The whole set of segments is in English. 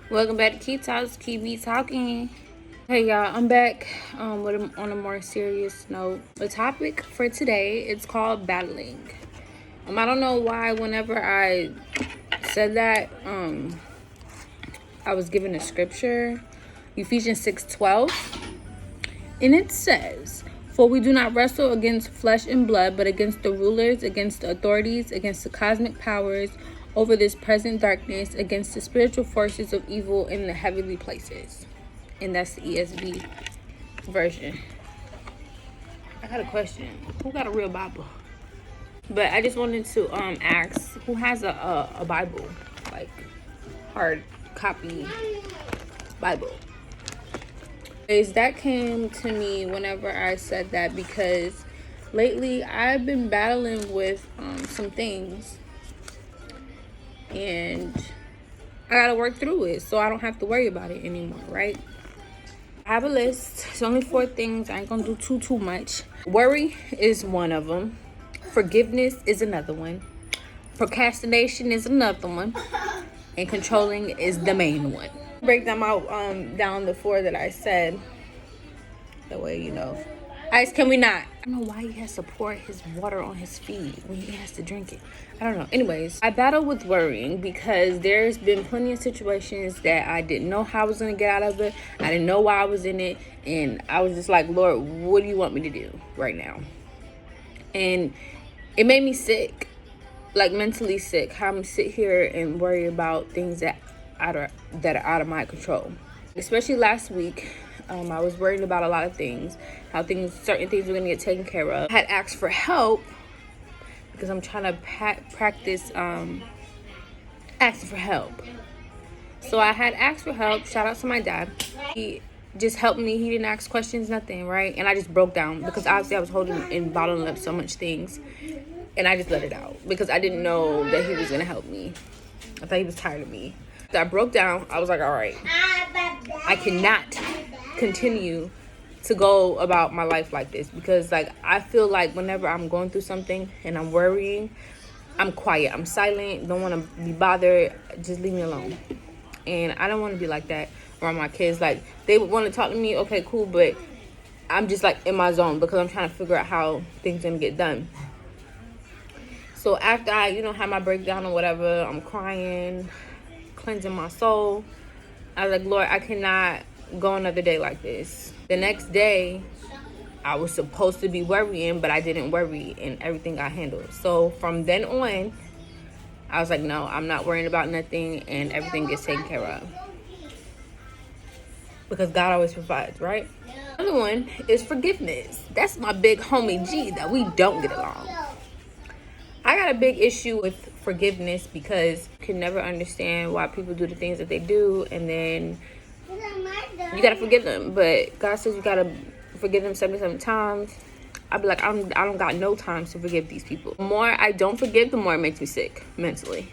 Welcome back to KyTalks. Keep me talking. Hey y'all, I'm back on a more serious note. The topic for today is called battling. I don't know why whenever I said that, I was given a scripture, Ephesians 6:12, and it says, "For we do not wrestle against flesh and blood, but against the rulers, against the authorities, against the cosmic powers over this present darkness, against the spiritual forces of evil in the heavenly places." And that's the ESV version. I got a question. Who got a real Bible? But I just wanted to ask, who has a Bible, like hard copy Bible? That came to me whenever I said that, because lately I've been battling with some things, and I gotta work through it so I don't have to worry about it anymore, right? I have a list. It's only 4 things. I ain't gonna do too much. Worry is one of them. Forgiveness is another one. Procrastination is another one. And controlling is the main one. Break them out down the 4 that I said. That way you know. Ice, can we not? I don't know why he has to pour his water on his feet when he has to drink it. I don't know. Anyways, I battle with worrying because there's been plenty of situations that I didn't know how I was going to get out of it. I didn't know why I was in it. And I was just like, Lord, what do you want me to do right now? And it made me sick, like mentally sick. How I'm sit here and worry about things that are out of my control. Especially last week. I was worried about a lot of things, how certain things were going to get taken care of. I had asked for help because I'm trying to practice asking for help. So I had asked for help. Shout out to my dad. He just helped me. He didn't ask questions, nothing, right? And I just broke down because obviously I was holding and bottling up so much things. And I just let it out because I didn't know that he was going to help me. I thought he was tired of me. So I broke down. I was like, all right, I cannot continue to go about my life like this, because like I feel like whenever I'm going through something and I'm worrying, I'm quiet, I'm silent, don't want to be bothered, just leave me alone. And I don't want to be like that around my kids. Like, they would want to talk to me, okay, cool, but I'm just like in my zone because I'm trying to figure out how things are gonna get done. So after I have my breakdown or whatever, I'm crying, cleansing my soul. I was like, Lord, I cannot go another day like this. The next day, I was supposed to be worrying, but I didn't worry, and everything got handled. So from then on, I was like, no, I'm not worrying about nothing, and everything gets taken care of. Because God always provides, right? Another one is forgiveness. That's my big homie G that we don't get along. I got a big issue with forgiveness because you can never understand why people do the things that they do, and then you gotta forgive them. But God says you gotta forgive them 77 times. I'd be like, I don't got no time to forgive these people. The more I don't forgive, the more it makes me sick mentally.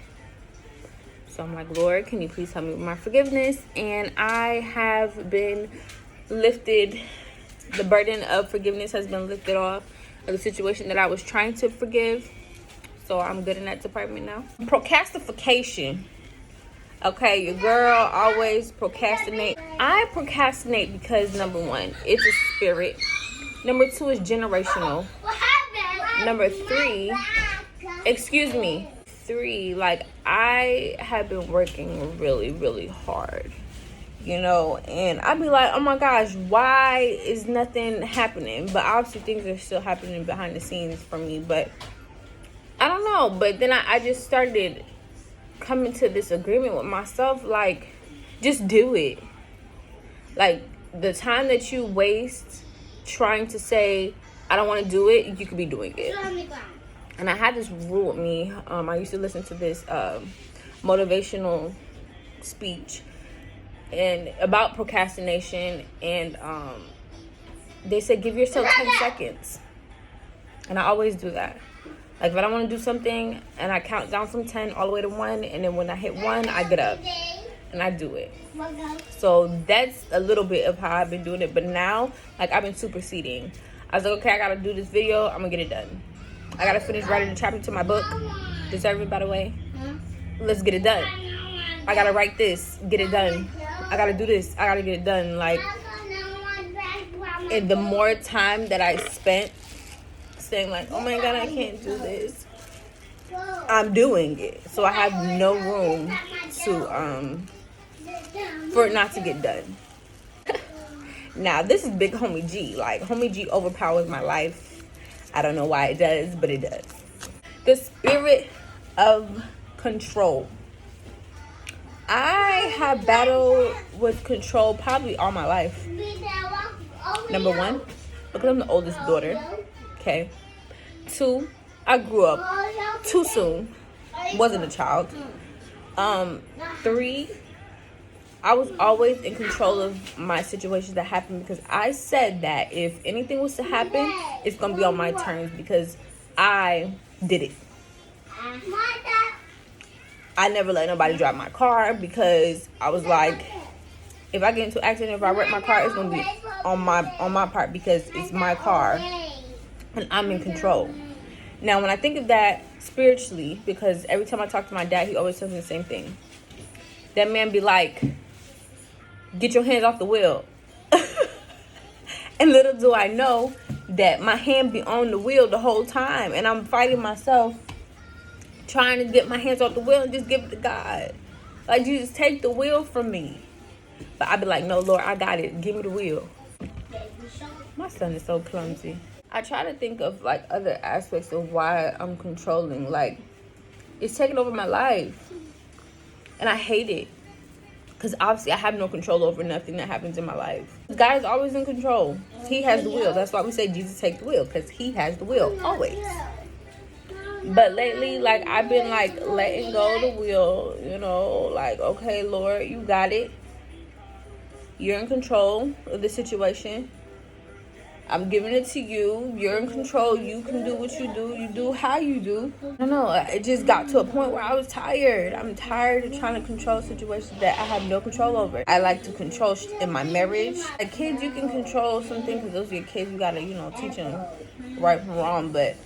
So I'm like, Lord, can you please help me with my forgiveness? And I have been lifted. The burden of forgiveness has been lifted off of the situation that I was trying to forgive. So I'm good in that department now. Procrastination. Okay, your girl always procrastinate. I procrastinate because number 1, it's a spirit. Number 2 is generational. Number 3, like I have been working really, really hard, and I'd be like, oh my gosh, why is nothing happening? But obviously things are still happening behind the scenes for me, but I don't know. But then I just started coming to this agreement with myself, like, just do it. Like, the time that you waste trying to say I don't want to do it, you could be doing it. And I had this rule with me. I used to listen to this motivational speech and about procrastination, and they said give yourself 10 seconds. And I always do that. Like, if I don't want to do something, and I count down from 10 all the way to 1, and then when I hit 1, I get up and I do it. So that's a little bit of how I've been doing it. But now, like, I've been superseding. I was like, okay, I gotta do this video, I'm gonna get it done. I gotta finish writing the chapter to my book. Deserve it, by the way. Let's get it done. I gotta write this, get it done. I gotta do this, I gotta get it done. Like, and the more time that I spent saying like, oh my God, I can't do this, I'm doing it. So I have no room to for it not to get done. Now this is big homie G. Like, homie G overpowers my life. I don't know why it does, but it does. The spirit of control. I have battled with control probably all my life. Number one, because I'm the oldest daughter. Okay. 2, I grew up too soon. Wasn't a child. 3, I was always in control of my situations that happened because I said that if anything was to happen, it's going to be on my terms because I did it. I never let nobody drive my car because I was like, if I get into an accident, if I wreck my car, it's going to be on my part because it's my car and I'm in control. Now, when I think of that spiritually, because every time I talk to my dad, he always tells me the same thing. That man be like, get your hands off the wheel. And little do I know that my hand be on the wheel the whole time. And I'm fighting myself, trying to get my hands off the wheel and just give it to God. Like, Jesus, take the wheel from me. But I be like, no, Lord, I got it. Give me the wheel. My son is so clumsy. I try to think of like other aspects of why I'm controlling. Like, it's taking over my life. And I hate it. Because obviously I have no control over nothing that happens in my life. God is always in control. He has the wheel. That's why we say Jesus take the wheel. Because he has the wheel. Always. But lately, like, I've been like letting go of the wheel. You know, like, okay, Lord, you got it. You're in control of the situation. I'm giving it to you. You're in control. You can do what you do. You do how you do. I don't know. It just got to a point where I was tired. I'm tired of trying to control situations that I have no control over. I like to control in my marriage. Like, kids, you can control some things because those are your kids. You got to, teach them right from wrong. But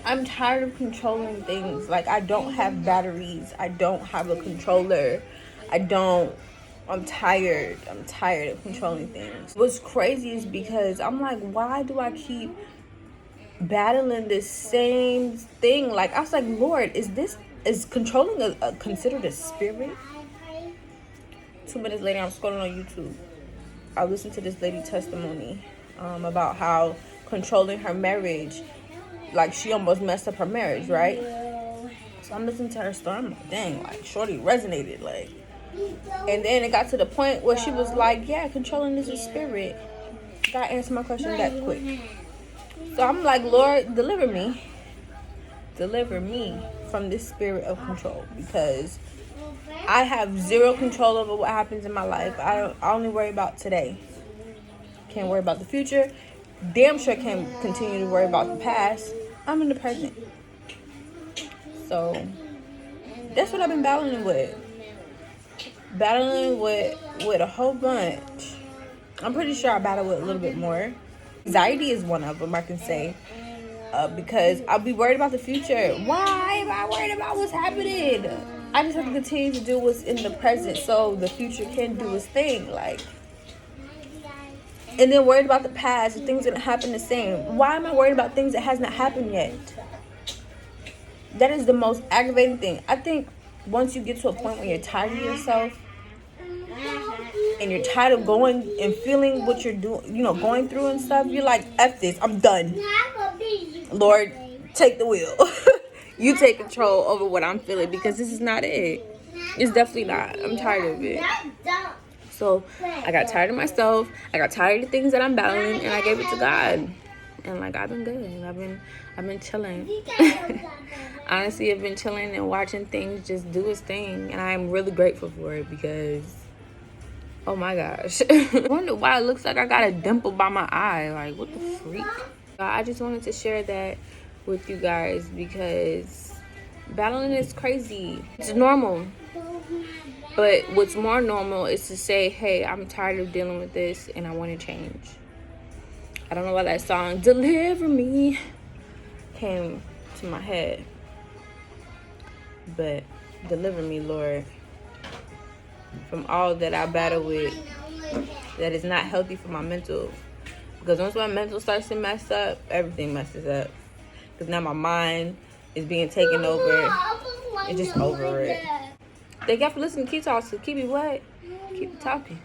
I'm tired of controlling things. Like, I don't have batteries. I don't have a controller. I'm tired. I'm tired of controlling things. What's crazy is because I'm like, why do I keep battling this same thing? Like, I was like, Lord, is controlling considered a spirit? 2 minutes later, I'm scrolling on YouTube. I listened to this lady testimony about how controlling her marriage, like, she almost messed up her marriage, right? So I'm listening to her story. I'm like, dang, like, shorty resonated, like. And then it got to the point where she was like, yeah, controlling is a spirit. God answered my question that quick. So I'm like, Lord, deliver me. Deliver me from this spirit of control. Because I have zero control over what happens in my life. I only worry about today. Can't worry about the future. Damn sure can't continue to worry about the past. I'm in the present. So that's what I've been battling with. Battling with a whole bunch. I'm pretty sure I battle with a little bit more. Anxiety is one of them, I can say. Because I'll be worried about the future. Why am I worried about what's happening? I just have to continue to do what's in the present so the future can do its thing. Like, and then worried about the past, things that happen the same. Why am I worried about things that has not happened yet? That is the most aggravating thing. I think once you get to a point where you're tired of yourself and you're tired of going and feeling what you're doing, going through and stuff, you're like, F this, I'm done. Lord, take the wheel. You take control over what I'm feeling because this is not it. It's definitely not. I'm tired of it. So I got tired of myself. I got tired of the things that I'm battling, and I gave it to God. And like, I've been good. I've been chilling. Honestly, I've been chilling and watching things just do its thing, and I'm really grateful for it because, oh my gosh. I wonder why it looks like I got a dimple by my eye. Like, what the freak? I just wanted to share that with you guys because battling is crazy. It's normal. But what's more normal is to say, hey, I'm tired of dealing with this and I want to change. I don't know why that song, Deliver Me, came to my head. But Deliver me, Lord, from all that I battle with that is not healthy for my mental. Because once my mental starts to mess up, everything messes up. Because now my mind is being taken over. It's just over it. Thank y'all for listening to KyTalks. So keep it what? Keep it talking.